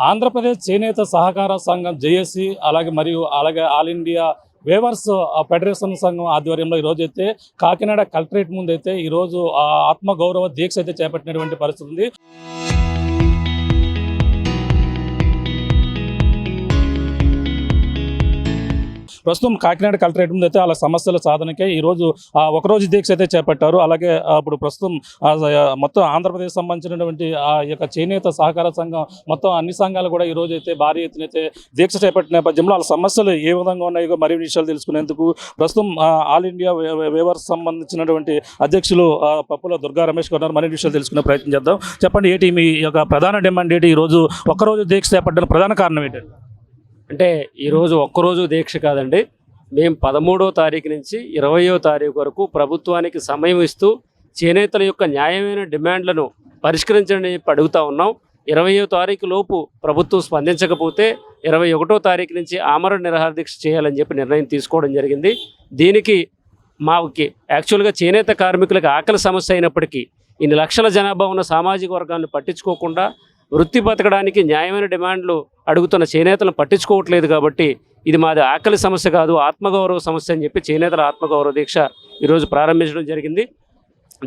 ఆంధ్రప్రదేశ్ చేనేత సహకార సంఘం జేఏసీ అలాగే ఆల్ ఇండియా వేవర్స్ ఫెడరేషన్ సంఘం ఆధ్వర్యంలో ఈరోజు అయితే కాకినాడ కలెక్టరేట్ ముందు అయితే ఈరోజు ఆత్మగౌరవ దీక్ష అయితే చేపట్టినటువంటి పరిస్థితి ఉంది. ప్రస్తుతం కాకినాడ కలెక్టరేట్ ముందు అయితే వాళ్ళ సమస్యల సాధనకే ఈరోజు ఒకరోజు దీక్ష అయితే చేపట్టారు. అలాగే ఇప్పుడు ప్రస్తుతం మొత్తం ఆంధ్రప్రదేశ్ సంబంధించినటువంటి ఆ యొక్క చేనేత సహకార సంఘం మొత్తం అన్ని సంఘాలు కూడా ఈరోజు అయితే భారీ ఎత్తున అయితే దీక్ష చేపట్టిన నేపథ్యంలో వాళ్ళ సమస్యలు ఏ విధంగా ఉన్నాయో మరిన్ని విషయాలు తెలుసుకునేందుకు ప్రస్తుతం ఆల్ ఇండియా వేవర్స్ సంబంధించినటువంటి అధ్యక్షులు పప్పుల దుర్గా రమేష్ గారు మరిన్ని విషయాలు తెలుసుకునే ప్రయత్నం చేద్దాం. చెప్పండి, ఏంటి మీ యొక్క ప్రధాన డిమాండ్ ఏంటి? ఈరోజు ఒక్కరోజు దీక్ష చేపట్టిన ప్రధాన కారణం ఏంటంటే? అంటే ఈరోజు ఒక్కరోజు దీక్ష కాదండి, మేము 13వ తారీఖు నుంచి 20వ తారీఖు వరకు ప్రభుత్వానికి సమయం ఇస్తూ చేనేతల యొక్క న్యాయమైన డిమాండ్లను పరిష్కరించండి చెప్పి అడుగుతూ ఉన్నాం. 20వ తారీఖు లోపు ప్రభుత్వం స్పందించకపోతే 21వ తారీఖు నుంచి ఆమరణ నిరాహార దీక్ష చేయాలని చెప్పి నిర్ణయం తీసుకోవడం జరిగింది. దీనికి మాకి యాక్చువల్గా చేనేత కార్మికులకు ఆకలి సమస్య అయినప్పటికీ ఇన్ని లక్షల జనాభా ఉన్న సామాజిక వర్గాలను పట్టించుకోకుండా వృత్తి బతకడానికి న్యాయమైన డిమాండ్లు అడుగుతున్న చేనేతలను పట్టించుకోవట్లేదు. కాబట్టి ఇది మాది ఆకలి సమస్య కాదు, ఆత్మగౌరవ సమస్య అని చెప్పి చేనేతల ఆత్మగౌరవ దీక్ష ఈరోజు ప్రారంభించడం జరిగింది.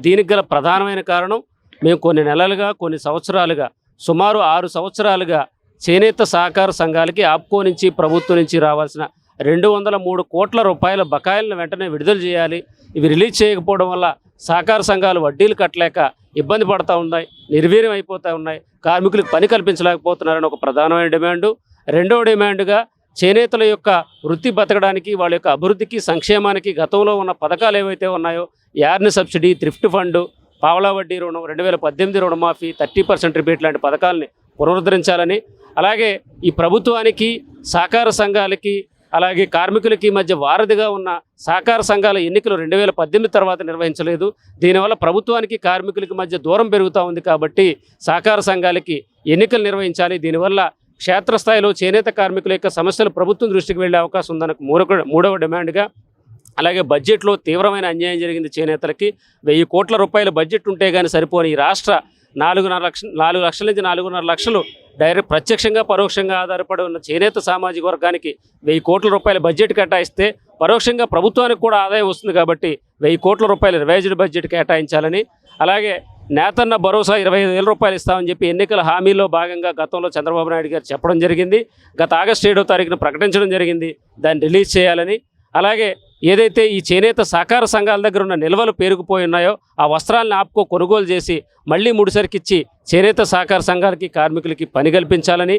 దీనికి గల ప్రధానమైన కారణం, మేము కొన్ని నెలలుగా కొన్ని సంవత్సరాలుగా సుమారు 6 సంవత్సరాలుగా చేనేత సహకార సంఘాలకి ఆప్కో నుంచి ప్రభుత్వం నుంచి రావాల్సిన 203 కోట్ల రూపాయల బకాయిలను వెంటనే విడుదల చేయాలి. ఇవి రిలీజ్ చేయకపోవడం వల్ల సహకార సంఘాలు వడ్డీలు కట్టలేక ఇబ్బంది పడుతూ ఉన్నాయి, నిర్వీర్యం అయిపోతూ ఉన్నాయి, కార్మికులకు పని కల్పించలేకపోతున్నారని ఒక ప్రధానమైన డిమాండు. రెండవ డిమాండుగా చేనేతల యొక్క వృత్తి బతకడానికి వాళ్ళ యొక్క అభివృద్ధికి సంక్షేమానికి గతంలో ఉన్న పథకాలు ఏవైతే ఉన్నాయో యార్న్ సబ్సిడీ, థ్రిఫ్ట్ ఫండ్, పావలా వడ్డీ రుణం, 2018 రుణమాఫీ, 30% రిబేట్ లాంటి పథకాలని పునరుద్ధరించాలని, అలాగే ఈ ప్రభుత్వానికి సహకార సంఘాలకి అలాగే కార్మికులకి మధ్య వారధిగా ఉన్న సహకార సంఘాల ఎన్నికలు 2018 తర్వాత నిర్వహించలేదు. దీనివల్ల ప్రభుత్వానికి కార్మికులకి మధ్య దూరం పెరుగుతూ ఉంది. కాబట్టి సహకార సంఘాలకి ఎన్నికలు నిర్వహించాలి. దీనివల్ల క్షేత్రస్థాయిలో చేనేత కార్మికుల యొక్క సమస్యలు ప్రభుత్వం దృష్టికి వెళ్ళే అవకాశం ఉందన్న మూడవ డిమాండ్గా, అలాగే బడ్జెట్లో తీవ్రమైన అన్యాయం జరిగింది. చేనేతలకి 1000 కోట్ల రూపాయల బడ్జెట్ ఉంటే కానీ సరిపోని ఈ రాష్ట్ర 4 లక్షల నుంచి 4.5 లక్షలు డైరెక్ట్ ప్రత్యక్షంగా పరోక్షంగా ఆధారపడి ఉన్న చేనేత సామాజిక వర్గానికి 1000 కోట్ల రూపాయల బడ్జెట్ కేటాయిస్తే పరోక్షంగా ప్రభుత్వానికి కూడా ఆదాయం వస్తుంది. కాబట్టి 1000 కోట్ల రూపాయల రివైజ్డ్ బడ్జెట్ కేటాయించాలని, అలాగే నేతన్న భరోసా 25,000 రూపాయలు ఇస్తామని చెప్పి ఎన్నికల హామీలో భాగంగా గతంలో చంద్రబాబు నాయుడు గారు చెప్పడం జరిగింది. గత ఆగస్టు 7వ తారీఖున ప్రకటించడం జరిగింది. దాన్ని రిలీజ్ చేయాలని, అలాగే ఏదైతే ఈ చేనేత సహకార సంఘాల దగ్గర ఉన్న నిల్వలు పేరుకుపోయి ఉన్నాయో ఆ వస్త్రాలను ఆప్కో కొనుగోలు చేసి మళ్ళీ ముడిసరికిచ్చి చేనేత సహకార సంఘాలకి కార్మికులకి పని కల్పించాలని,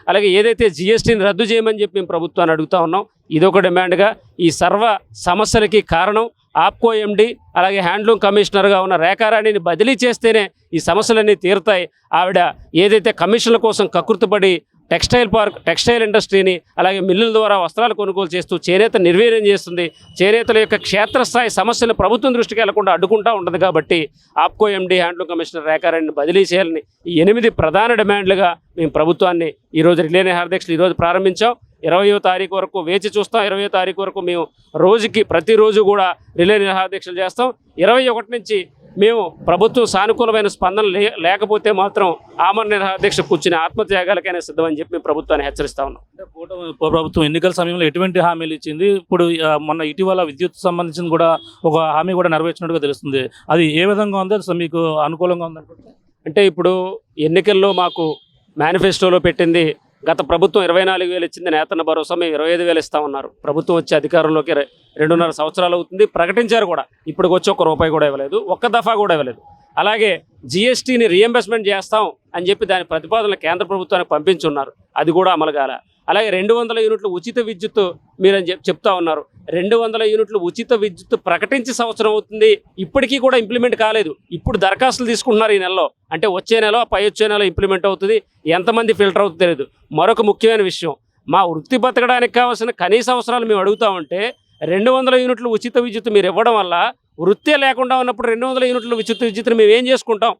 అలాగే ఏదైతే జిఎస్టీని రద్దు చేయమని చెప్పి మేము ప్రభుత్వాన్ని అడుగుతూ ఉన్నాం. ఇదొక డిమాండ్గా. ఈ సర్వ సమస్యలకి కారణం ఆప్కో ఎండి అలాగే హ్యాండ్లూమ్ కమిషనర్గా ఉన్న రేఖారాణిని బదిలీ చేస్తేనే ఈ సమస్యలన్నీ తీరుతాయి. ఆవిడ ఏదైతే కమిషన్ల కోసం కకృతిపడి టెక్స్టైల్ ఇండస్ట్రీని అలాగే మిల్లుల ద్వారా వస్త్రాలు కొనుగోలు చేస్తూ చేనేత నిర్వీర్యం చేస్తుంది. చేనేతల యొక్క క్షేత్రస్థాయి సమస్యలు ప్రభుత్వం దృష్టికి వెళ్లకుండా అడ్డుకుంటూ ఉంటుంది. కాబట్టి ఆప్కో ఎండి హ్యాండ్లూమ్ కమిషనర్ రేఖారాణిని బదిలీ చేయాలని ఈ 8 ప్రధాన డిమాండ్లుగా మేము ప్రభుత్వాన్ని ఈరోజు రిలే నిరాహార దీక్షలు ఈరోజు ప్రారంభించాం. 20వ తారీఖు వరకు వేచి చూస్తాం. 20వ తారీఖు వరకు మేము ప్రతిరోజు కూడా రిలే నిరాహార దీక్షలు చేస్తాం. 21 నుంచి మేము ప్రభుత్వం సానుకూలమైన స్పందన లేకపోతే మాత్రం ఆమరణ నిరాహార దీక్ష కూర్చుని ఆత్మత్యాగాలకైనా సిద్ధమని చెప్పి మేము ప్రభుత్వాన్ని హెచ్చరిస్తా ఉన్నాం. ప్రభుత్వం ఎన్నికల సమయంలో ఎటువంటి హామీలు ఇచ్చింది? ఇప్పుడు మొన్న ఇటీవల విద్యుత్ సంబంధించిన కూడా ఒక హామీ కూడా నెరవేర్చినట్టుగా తెలుస్తుంది. అది ఏ విధంగా ఉంది? అసలు మీకు అనుకూలంగా ఉందనుకుంటే? అంటే ఇప్పుడు ఎన్నికల్లో మాకు మేనిఫెస్టోలో పెట్టింది, గత ప్రభుత్వం 24,000 ఇచ్చింది, నేతన్న భరోసా మేము 25,000 ఇస్తామన్నారు. ప్రభుత్వం వచ్చి అధికారంలోకి 2.5 సంవత్సరాలు అవుతుంది. ప్రకటించారు కూడా, ఇప్పటికి వచ్చి ₹1 కూడా ఇవ్వలేదు, ఒక్క దఫా కూడా ఇవ్వలేదు. అలాగే జిఎస్టీని రీఎంబర్స్మెంట్ చేస్తాం అని చెప్పి దాని ప్రతిపాదనలు కేంద్ర ప్రభుత్వానికి పంపించున్నారు, అది కూడా అమలు కాల. అలాగే 200 యూనిట్లు ఉచిత విద్యుత్ మీరని చెప్తా ఉన్నారు. 200 యూనిట్లు ఉచిత విద్యుత్ ప్రకటించి సంవత్సరం అవుతుంది, ఇప్పటికీ కూడా ఇంప్లిమెంట్ కాలేదు. ఇప్పుడు దరఖాస్తులు తీసుకుంటున్నారు ఈ నెలలో, అంటే వచ్చే నెల పై వచ్చే నెల ఇంప్లిమెంట్ అవుతుంది. ఎంతమంది ఫిల్టర్ అవుతుందో తెలియదు. మరొక ముఖ్యమైన విషయం, మా వృత్తి బతకడానికి కావాల్సిన కనీస అవసరాలు మేము అడుగుతామంటే 200 యూనిట్లు ఉచిత విద్యుత్ మీరు ఇవ్వడం వల్ల వృత్తే లేకుండా ఉన్నప్పుడు 200 యూనిట్లు ఉచిత విద్యుత్తుని మేము ఏం చేసుకుంటాం?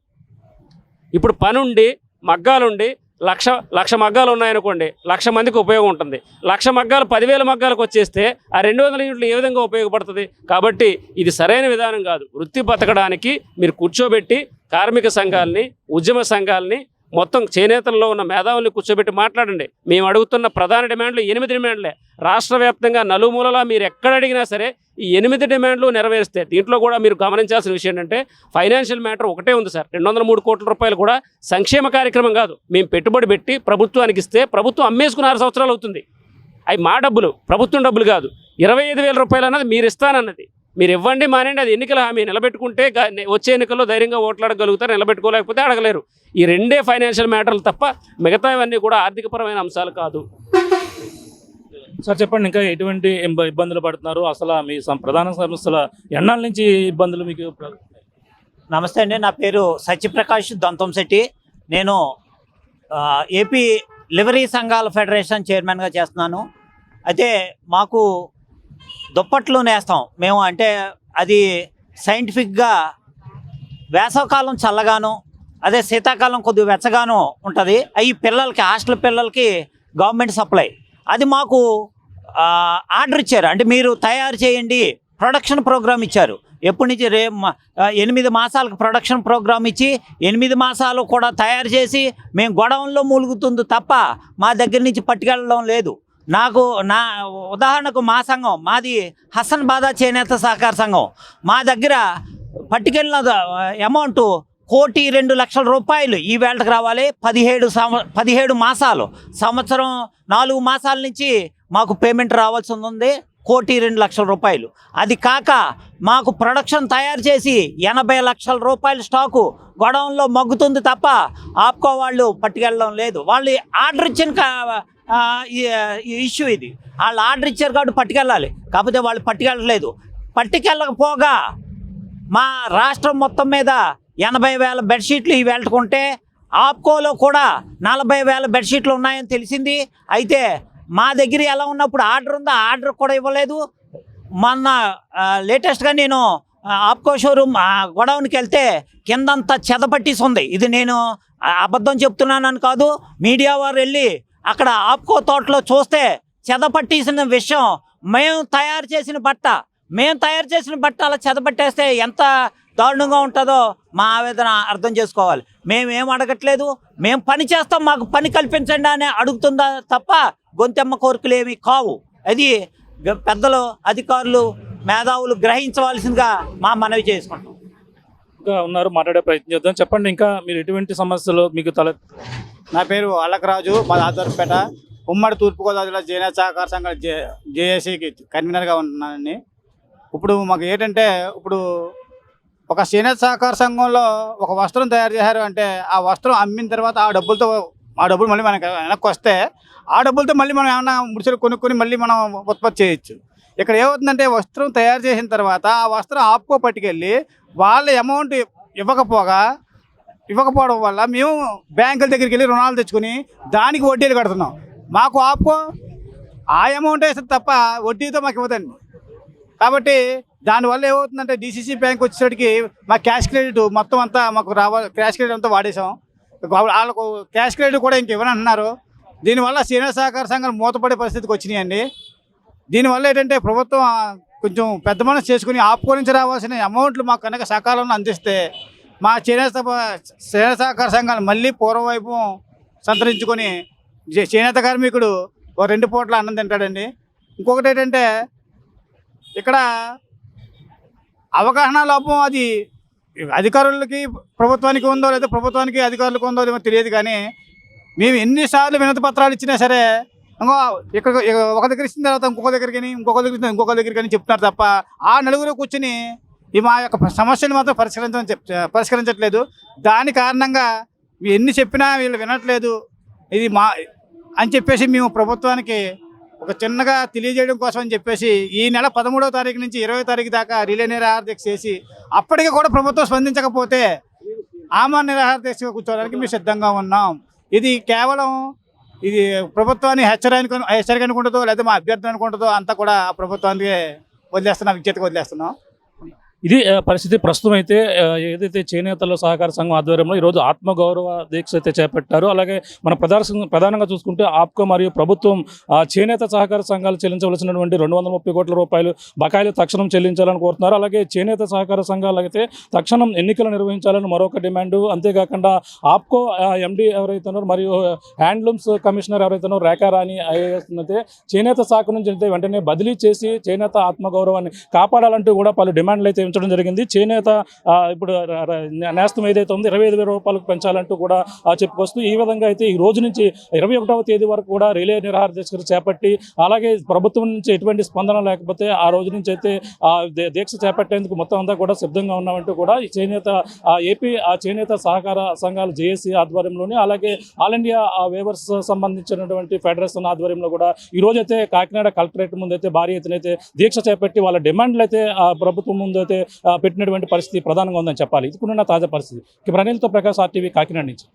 ఇప్పుడు పనుండి మగ్గాలుండి లక్ష మగ్గాలు ఉన్నాయనుకోండి, 1,00,000 మందికి ఉపయోగం ఉంటుంది. 1,00,000 మగ్గాలు 10,000 మగ్గాలకు వచ్చేస్తే ఆ 200 యూనిట్లు ఏ విధంగా ఉపయోగపడుతుంది? కాబట్టి ఇది సరైన విధానం కాదు. వృత్తి బతకడానికి మీరు కూర్చోబెట్టి కార్మిక సంఘాలని, ఉద్యమ సంఘాలని మొత్తం చేనేతల్లో ఉన్న మేధావుల్ని కూర్చోబెట్టి మాట్లాడండి. మేము అడుగుతున్న ప్రధాన డిమాండ్లు 8 డిమాండ్లే. రాష్ట్ర వ్యాప్తంగా నలుమూలలా మీరు ఎక్కడ అడిగినా సరే ఈ 8 డిమాండ్లు నెరవేరిస్తే, దీంట్లో కూడా మీరు గమనించాల్సిన విషయం ఏంటంటే ఫైనాన్షియల్ మ్యాటర్ ఒకటే ఉంది సార్. 203 కోట్ల రూపాయలు కూడా సంక్షేమ కార్యక్రమం కాదు, మేము పెట్టుబడి పెట్టి ప్రభుత్వానికి ఇస్తే ప్రభుత్వం అమ్మేసుకుని 6 సంవత్సరాలు అవుతుంది. అవి మా డబ్బులు, ప్రభుత్వం డబ్బులు కాదు. 25,000 రూపాయలు అన్నది మీరు ఇస్తానన్నది. మీరు ఇవ్వండి మానేండి, అది ఎన్నికల హామీ. నిలబెట్టుకుంటే వచ్చే ఎన్నికల్లో ధైర్యంగా ఓట్లాడగలుగుతారు, నిలబెట్టుకోలేకపోతే అడగలేరు. ఈ 2 ఫైనాన్షియల్ మ్యాటర్లు తప్ప మిగతావన్నీ కూడా ఆర్థికపరమైన అంశాలు కాదు. సార్ చెప్పండి, ఇంకా ఎటువంటి ఇబ్బందులు పడుతున్నారు? అసలు మీ ప్రధాన సమస్యల ఎన్నాళ్ళ నుంచి ఇబ్బందులు మీకు? నమస్తే అండి, నా పేరు సత్యప్రకాష్ దొంతంశెట్టి. నేను ఏపీ లివరీ సంఘాల ఫెడరేషన్ చైర్మన్గా చేస్తున్నాను. అయితే మాకు దుప్పట్లు నేస్తాం మేము, అంటే అది సైంటిఫిక్గా వేసవకాలం చల్లగాను, అదే శీతాకాలం కొద్దిగా వెచ్చగాను ఉంటుంది. అవి పిల్లలకి, హాస్టల్ పిల్లలకి గవర్నమెంట్ సప్లై. అది మాకు ఆర్డర్ ఇచ్చారు, అంటే మీరు తయారు చేయండి, ప్రొడక్షన్ ప్రోగ్రామ్ ఇచ్చారు. ఎప్పటి నుంచి 8 మాసాలకు ప్రొడక్షన్ ప్రోగ్రామ్ ఇచ్చి 8 మాసాలు కూడా తయారు చేసి మేము గొడవంలో మూలుగుతుంది తప్ప మా దగ్గర నుంచి పట్టుకెళ్ళడం లేదు. నా ఉదాహరణకు మా సంఘం, మాది హసన్ బాదా చేనేత సహకార సంఘం. మా దగ్గర పట్టుకెళ్ళిన అమౌంట్ 1,02,00,000 రూపాయలు ఈ వేళకు రావాలి. 17 మాసాలు, సంవత్సరం 4 మాసాల నుంచి మాకు పేమెంట్ రావాల్సి ఉంది 1,02,00,000 రూపాయలు. అది కాక మాకు ప్రొడక్షన్ తయారు చేసి 80 లక్షల రూపాయల స్టాకు గొడవంలో మగ్గుతుంది తప్ప ఆప్కో వాళ్ళు పట్టుకెళ్ళడం లేదు. వాళ్ళు ఆర్డర్ ఇచ్చిన ఇష్యూ ఇది. వాళ్ళు ఆర్డర్ ఇచ్చారు కాబట్టి పట్టుకెళ్ళాలి, కాకపోతే వాళ్ళు పట్టుకెళ్ళలేదు. పట్టుకెళ్ళకపోగా మా రాష్ట్రం మొత్తం మీద 80,000 బెడ్షీట్లు ఈ వేళకుంటే ఆప్కోలో కూడా 40,000 బెడ్షీట్లు ఉన్నాయని తెలిసింది. అయితే మా దగ్గర ఎలా ఉన్నప్పుడు ఆర్డర్ ఉందో ఆర్డర్ కూడా ఇవ్వలేదు. మొన్న లేటెస్ట్గా నేను ఆప్కో షోరూమ్ గొడౌన్కి వెళ్తే కిందంతా చెదపట్టేసి ఉంది. ఇది నేను అబద్ధం చెప్తున్నానని కాదు, మీడియా వారు వెళ్ళి అక్కడ ఆప్కో తోటలో చూస్తే చెదపట్టేసిన విషయం. మేము తయారు చేసిన బట్ట అలా చెదపట్టేస్తే ఎంత దారుణంగా ఉంటుందో మా ఆవేదన అర్థం చేసుకోవాలి. మేమేం అడగట్లేదు, మేము పని చేస్తాం, మాకు పని కల్పించండి అని అడుగుతుందా తప్ప గొంతెమ్మ కోరికలు ఏమి కావు. అది పెద్దలు, అధికారులు, మేధావులు గ్రహించవలసిందిగా మా మనవి చేసుకుంటాం. ఇంకా ఉన్నారు, మాట్లాడే ప్రయత్నం చేద్దాం. చెప్పండి, ఇంకా మీరు ఎటువంటి సమస్యలు మీకు నా పేరు అలకరాజు, మాది ఆధ్వర్పేట. ఉమ్మడి తూర్పుగోదావరి జిల్లా చేనేత సహకార సంఘం జేఏసీకి కన్వీనర్గా ఉంటున్నానండి. ఇప్పుడు మాకు ఏంటంటే, ఇప్పుడు ఒక చేనేత సహకార సంఘంలో ఒక వస్త్రం తయారు చేశారు అంటే ఆ వస్త్రం అమ్మిన తర్వాత ఆ డబ్బులు మళ్ళీ మనకి వెనక్కి వస్తే ఆ డబ్బులతో మళ్ళీ మనం ఏమన్నా ముడిసలు కొనుక్కొని మళ్ళీ మనం ఉత్పత్తి చేయొచ్చు. ఇక్కడ ఏమవుతుందంటే, వస్త్రం తయారు చేసిన తర్వాత ఆ వస్త్రం ఆప్కో పట్టుకెళ్ళి వాళ్ళ అమౌంట్ ఇవ్వకపోవడం వల్ల మేము బ్యాంకుల దగ్గరికి వెళ్ళి రుణాలు తెచ్చుకొని దానికి వడ్డీలు కడుతున్నాం. మాకు ఆప్కో ఆ అమౌంట్ వేస్తుంది తప్ప వడ్డీతో మాకు ఇవ్వదండి. కాబట్టి దానివల్ల ఏమవుతుందంటే, డిసిసి బ్యాంక్ వచ్చేసరికి మా క్యాష్ క్రెడిట్ మొత్తం అంతా మాకు క్యాష్ క్రెడిట్ అంతా వాడేసాం. వాళ్ళకు క్యాష్ క్రెడిట్ కూడా ఇంక ఇవ్వనంటున్నారు. దీనివల్ల చేనేత సహకార సంఘాలు మూతపడే పరిస్థితికి వచ్చినాయండి. దీనివల్ల ఏంటంటే, ప్రభుత్వం కొంచెం పెద్ద మనసు చేసుకుని ఆప్కో నుంచి రావాల్సిన అమౌంట్లు మాకు కనుక సకాలంలో అందిస్తే మా చేనేత సహకార సంఘాలు మళ్ళీ పూర్వవైభవం సంతరించుకొని చేనేత కార్మికుడు 2 పూట్ల అన్నం తింటాడండి. ఇంకొకటి ఏంటంటే, ఇక్కడ అవగాహన లోపం అది అధికారులకి ప్రభుత్వానికి ఉందో లేదా ప్రభుత్వానికి అధికారులకు ఉందో ఏమో తెలియదు. కానీ మేము ఎన్నిసార్లు వినతి పత్రాలు ఇచ్చినా సరే ఇక్కడ ఒక దగ్గర ఇచ్చిన తర్వాత ఇంకొక దగ్గరికి కానీ చెప్తున్నారు తప్ప ఆ నలుగురు కూర్చుని మా యొక్క సమస్యను మాత్రం పరిష్కరించట్లేదు. దాని కారణంగా ఎన్ని చెప్పినా వీళ్ళు వినట్లేదు. ఇది అని చెప్పేసి మేము ప్రభుత్వానికి ఒక చిన్నగా తెలియజేయడం కోసం అని చెప్పేసి ఈ నెల 13వ తారీఖు నుంచి 20వ తారీఖు దాకా రిలే నిరాహార దీక్ష చేసి అప్పటికి కూడా ప్రభుత్వం స్పందించకపోతే ఆమరణ నిరాహార దీక్షగా కూర్చోవడానికి మేము సిద్ధంగా ఉన్నాం. ఇది కేవలం ప్రభుత్వాన్ని హెచ్చరిక అనుకుంటుందో లేదా మా అభ్యర్థన అనుకుంటుందో అంతా కూడా ప్రభుత్వానికి విజ్ఞతగా వదిలేస్తున్నాం. ఇది పరిస్థితి ప్రస్తుతం అయితే ఏదైతే చేనేతల సహకార సంఘం ఆధ్వర్యంలో ఈరోజు ఆత్మగౌరవ దీక్ష అయితే చేపట్టారు. అలాగే మన ప్రధానంగా చూసుకుంటే ఆప్కో మరియు ప్రభుత్వం చేనేత సహకార సంఘాలు చెల్లించవలసినటువంటి 230 కోట్ల రూపాయలు బకాయిలు తక్షణం చెల్లించాలని కోరుతున్నారు. అలాగే చేనేత సహకార సంఘాలు అయితే తక్షణం ఎన్నికలు నిర్వహించాలని మరొక డిమాండ్. అంతేకాకుండా ఆప్కో ఎండి ఎవరైతే ఉన్నారో మరియు హ్యాండ్లూమ్స్ కమిషనర్ ఎవరైతే ఉన్నారో రేఖా రాణి ఐఏఎస్ అయితే చేనేత శాఖ నుంచి అయితే వెంటనే బదిలీ చేసి చేనేత ఆత్మగౌరవాన్ని కాపాడాలంటూ కూడా పలు డిమాండ్లు అయితే ఉంచడం జరిగింది. చేనేత ఇప్పుడు నేస్తం ఏదైతే ఉందో 25,000 రూపాయలకు పెంచాలంటూ కూడా చెప్పుకొస్తూ ఈ విధంగా అయితే ఈ రోజు నుంచి 21వ తేదీ వరకు కూడా రిలే నిరాహార దీక్ష చేపట్టి అలాగే ప్రభుత్వం నుంచి ఎటువంటి స్పందన లేకపోతే ఆ రోజు నుంచి అయితే దీక్ష చేపట్టేందుకు మొత్తం అంతా కూడా సిద్ధంగా ఉన్నామంటూ కూడా ఈ చేనేత ఏపీ చేనేత సహకార సంఘాలు జేఏసీ ఆధ్వర్యంలోని అలాగే ఆల్ ఇండియా వేవర్స్ సంబంధించినటువంటి ఫెడరేషన్ ఆధ్వర్యంలో కూడా ఈ రోజు అయితే కాకినాడ కలెక్టరేట్ ముందు అయితే భారీ ఎత్తున అయితే దీక్ష చేపట్టి వాళ్ళ డిమాండ్లు అయితే ప్రభుత్వం ముందు అయితే పెట్టినటువంటి పరిస్థితి ప్రధానంగా ఉందని చెప్పాలి. ఇది కూడా తాజా పరిస్థితి. కెమెరా అనిల్తో ప్రకాష్ RTV కాకినాడ నుంచి.